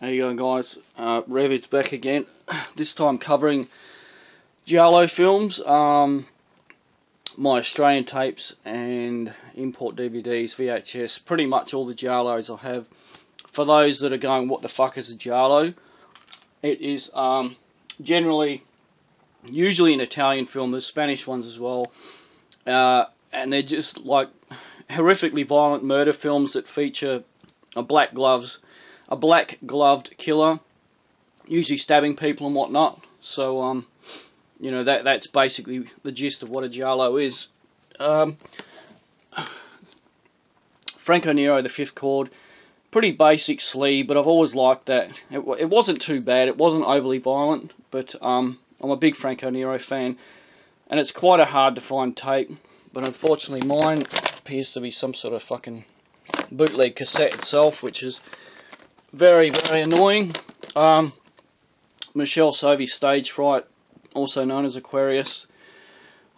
How you going, guys? Revit's back again. This time covering Giallo films, my Australian tapes and import DVDs, VHS, pretty much all the Giallos I have. For those that are going, what the fuck is a Giallo? It is usually an Italian film. There's Spanish ones as well, and they're just like horrifically violent murder films that feature a black gloved killer, usually stabbing people and whatnot. So you know, that's basically the gist of what a Giallo is. Franco Nero, The Fifth Chord, pretty basic sleeve, but I've always liked that. It wasn't too bad. It wasn't overly violent, but I'm a big Franco Nero fan, and it's quite a hard to find tape. But unfortunately, mine appears to be some sort of fucking bootleg cassette itself, which is very, very annoying. Michelle Sophie's Stage Fright, also known as Aquarius.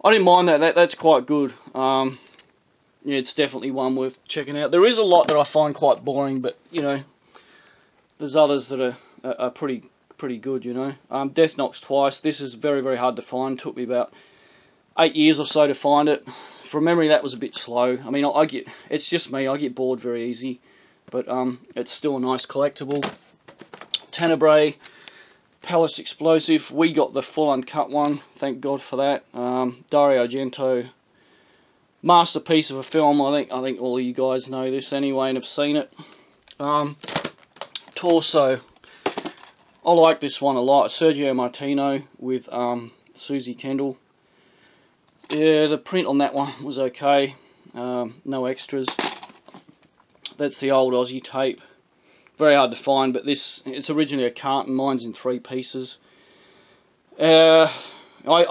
I didn't mind that. That's quite good. Yeah, it's definitely one worth checking out. There is a lot that I find quite boring, but you know, there's others that are pretty good. You know, Death Knocks Twice. This is very, very hard to find. Took me about 8 years or so to find it. From memory, that was a bit slow. I mean, it's just me. I get bored very easy, but it's still a nice collectible. Tenebrae, Palace Explosive. We got the full uncut one. Thank God for that. Dario Argento, masterpiece of a film. I think all of you guys know this anyway and have seen it. Torso. I like this one a lot. Sergio Martino with Susie Kendall. Yeah, the print on that one was okay. No extras. That's the old Aussie tape. Very hard to find, but it's originally a carton. Mine's in 3 pieces. I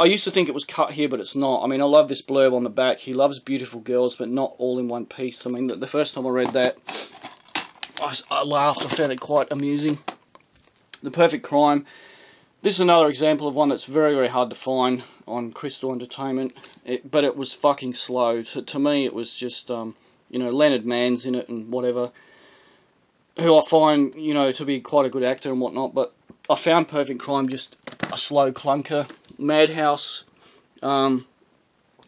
used to think it was cut here, but it's not. I mean, I love this blurb on the back. He loves beautiful girls, but not all in one piece. I mean, the first time I read that, I laughed. I found it quite amusing. The Perfect Crime. This is another example of one that's very, very hard to find on Crystal Entertainment. But it was fucking slow. To me, it was just, you know, Leonard Mann's in it and whatever, who I find, you know, to be quite a good actor and whatnot. But I found Perfect Crime just a slow clunker. Madhouse. I've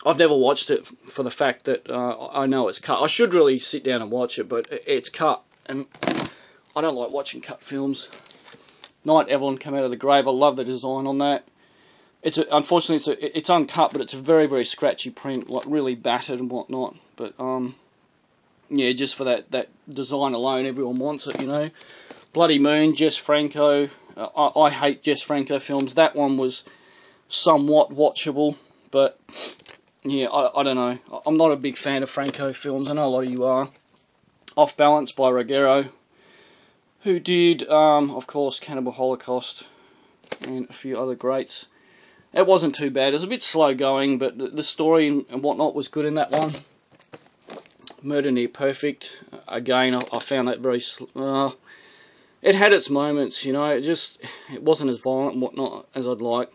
never watched it for the fact that I know it's cut. I should really sit down and watch it, but it's cut, and I don't like watching cut films. Night Evelyn Come Out of the Grave. I love the design on that. Unfortunately, it's uncut, but it's a very, very scratchy print, like really battered and whatnot. But yeah, just for that design alone, everyone wants it, you know. Bloody Moon, Jess Franco. I hate Jess Franco films. That one was somewhat watchable, but yeah, I don't know. I'm not a big fan of Franco films. I know a lot of you are. Off Balance by Ruggero, who did, of course, Cannibal Holocaust and a few other greats. It wasn't too bad. It was a bit slow going, but the story and whatnot was good in that one. Murder Near Perfect. Again, I found that very... it had its moments, you know. It wasn't as violent and whatnot as I'd like.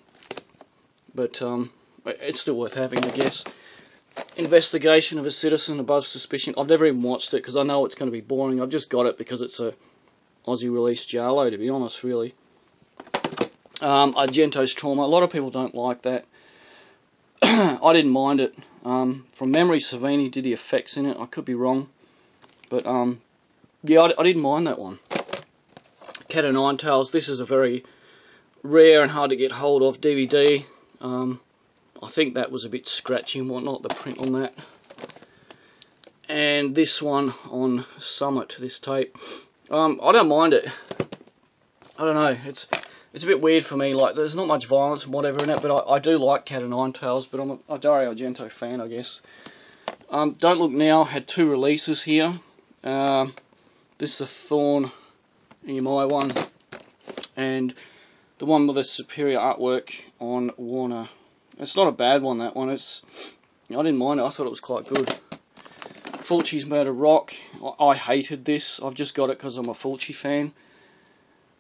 But it's still worth having, I guess. Investigation of a Citizen Above Suspicion. I've never even watched it because I know it's going to be boring. I've just got it because it's a Aussie release Giallo, to be honest, really. Argento's Trauma. A lot of people don't like that. I didn't mind it. From memory, Savini did the effects in it. I could be wrong, but yeah, I didn't mind that one. Cat o' Nine Tails. This is a very rare and hard to get hold of DVD. I think that was a bit scratchy and whatnot, the print on that. And this one on Summit, this tape. I don't mind it. I don't know, it's a bit weird for me. Like, there's not much violence and whatever in it, but I do like Cat o' Nine Tails, but I'm a Dario Argento fan, I guess. Don't Look Now had 2 releases here. This is the Thorn EMI one, and the one with the superior artwork on Warner. It's not a bad one, that one. I didn't mind it. I thought it was quite good. Fulci's Murder Rock. I hated this. I've just got it because I'm a Fulci fan.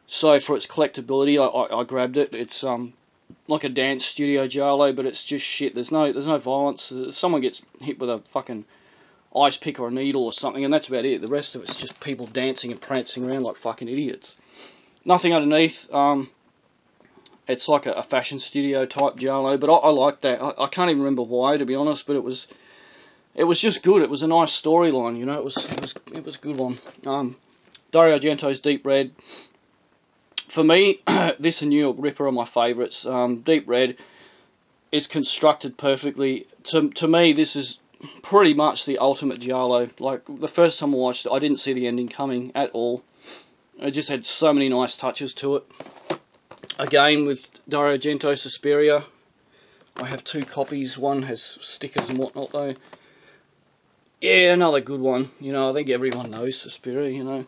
So for its collectability, I grabbed it. It's like a dance studio Giallo, but it's just shit. There's no violence. Someone gets hit with a fucking ice pick or a needle or something, and that's about it. The rest of it's just people dancing and prancing around like fucking idiots. Nothing underneath. It's like a fashion studio type Giallo, but I like that. I can't even remember why, to be honest, but it was just good. It was a nice storyline, you know. It was a good one. Dario Argento's Deep Red. For me, this and New York Ripper are my favourites. Deep Red is constructed perfectly. To me, this is pretty much the ultimate Giallo. Like, the first time I watched it, I didn't see the ending coming at all. It just had so many nice touches to it. Again, with Dario Argento Suspiria, I have 2 copies. One has stickers and whatnot, though. Yeah, another good one. You know, I think everyone knows Suspiria, you know.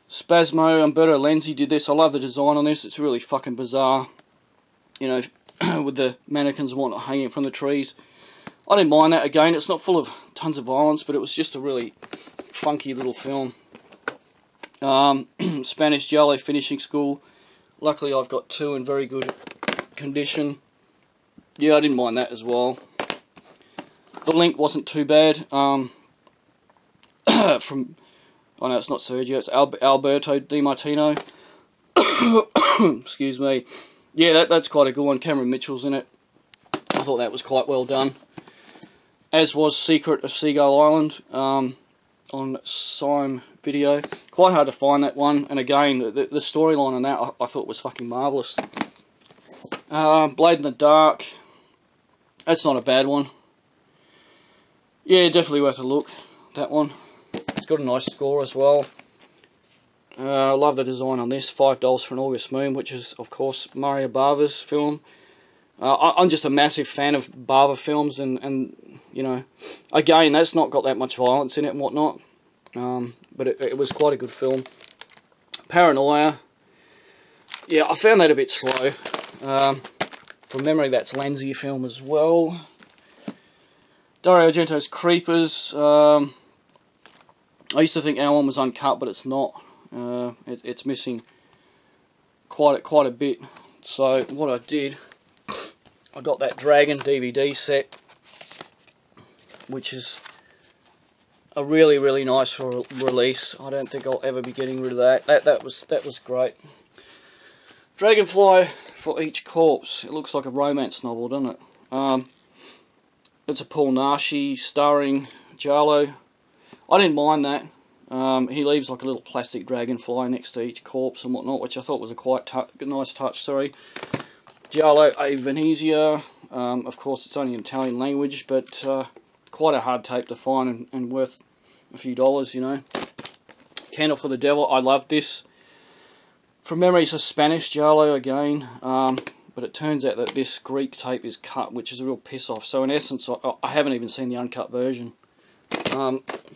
Spasmo, Umberto Lenzi did this. I love the design on this. It's really fucking bizarre. You know, with the mannequins and whatnot hanging from the trees. I didn't mind that. Again, it's not full of tons of violence, but it was just a really funky little film. Spanish Giallo Finishing School. Luckily, I've got 2 in very good condition. Yeah, I didn't mind that as well. The link wasn't too bad. From, oh no, it's not Sergio, it's Alberto Di Martino. Excuse me. Yeah, that's quite a good one. Cameron Mitchell's in it. I thought that was quite well done. As was Secret of Seagull Island, on Sime Video. Quite hard to find that one, and again, the storyline on that I thought was fucking marvellous. Blade in the Dark, that's not a bad one. Yeah, definitely worth a look, that one. It's got a nice score as well. I love the design on this, $5 for an August Moon, which is, of course, Mario Bava's film. I'm just a massive fan of Bava films, and you know, again, that's not got that much violence in it and whatnot, but it was quite a good film. Paranoia, yeah, I found that a bit slow. From memory, that's Lanzi film as well. Dario Argento's Creepers. I used to think our one was uncut, but it's not. It's missing quite a bit. So what I did, I got that Dragon DVD set, which is a really nice release. I don't think I'll ever be getting rid of that. That was great. Dragonfly for Each Corpse. It looks like a romance novel, doesn't it? It's a Paul Nashi starring Giallo. I didn't mind that. He leaves like a little plastic dragonfly next to each corpse and whatnot, which I thought was a quite nice touch. Sorry. Giallo a Venezia. Of course, it's only in Italian language, but quite a hard tape to find and worth a few dollars, you know. Candle for the Devil. I love this. From memory, it's a Spanish Giallo again, but it turns out that this Greek tape is cut, which is a real piss off. So in essence, I haven't even seen the uncut version.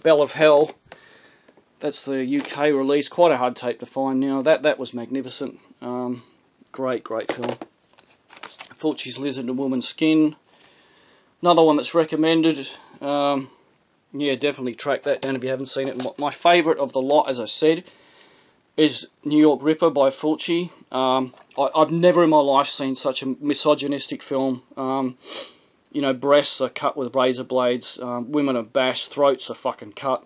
Bell of Hell. That's the UK release. Quite a hard tape to find now. That was magnificent. Great film. Fulci's Lizard and Woman's Skin. Another one that's recommended. Yeah, definitely track that down if you haven't seen it. My favourite of the lot, as I said, is New York Ripper by Fulci. I've never in my life seen such a misogynistic film. You know, breasts are cut with razor blades, women are bashed, throats are fucking cut,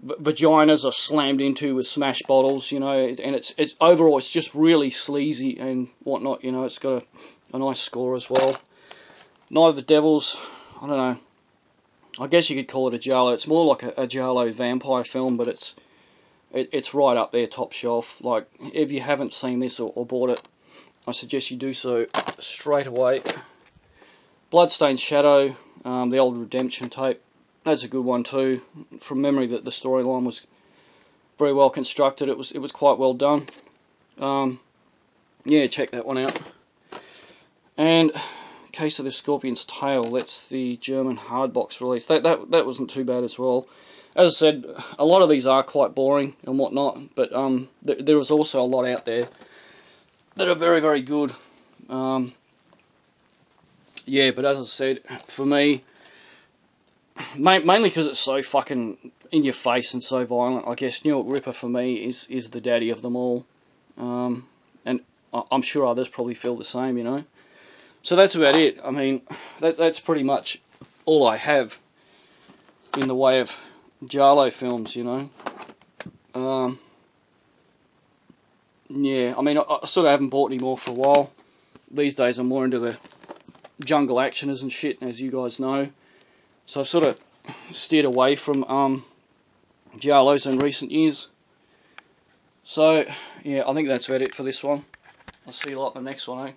vaginas are slammed into with smash bottles, you know, and it's overall it's just really sleazy and whatnot, you know. It's got a nice score as well. Night of the Devils, I don't know, I guess you could call it a Giallo. It's more like a Giallo vampire film, but it's right up there, top shelf. Like, if you haven't seen this or bought it, I suggest you do so straight away. Bloodstained Shadow, the old Redemption tape. That's a good one too. From memory, that the storyline was very well constructed. It was quite well done. Yeah, check that one out. And Case of the Scorpion's Tail. That's the German hardbox release. That wasn't too bad as well. As I said, a lot of these are quite boring and whatnot, but there is also a lot out there that are very good. Yeah, but as I said, for me, mainly because it's so fucking in your face and so violent, I guess New York Ripper for me is the daddy of them all. And I'm sure others probably feel the same, you know. So that's about it. I mean, that's pretty much all I have in the way of Giallo films, you know. I mean, I sort of haven't bought any more for a while. These days I'm more into the jungle actioners and shit, as you guys know. So I've sort of steered away from Giallos in recent years. So, yeah, I think that's about it for this one. I'll see you lot in the next one, eh?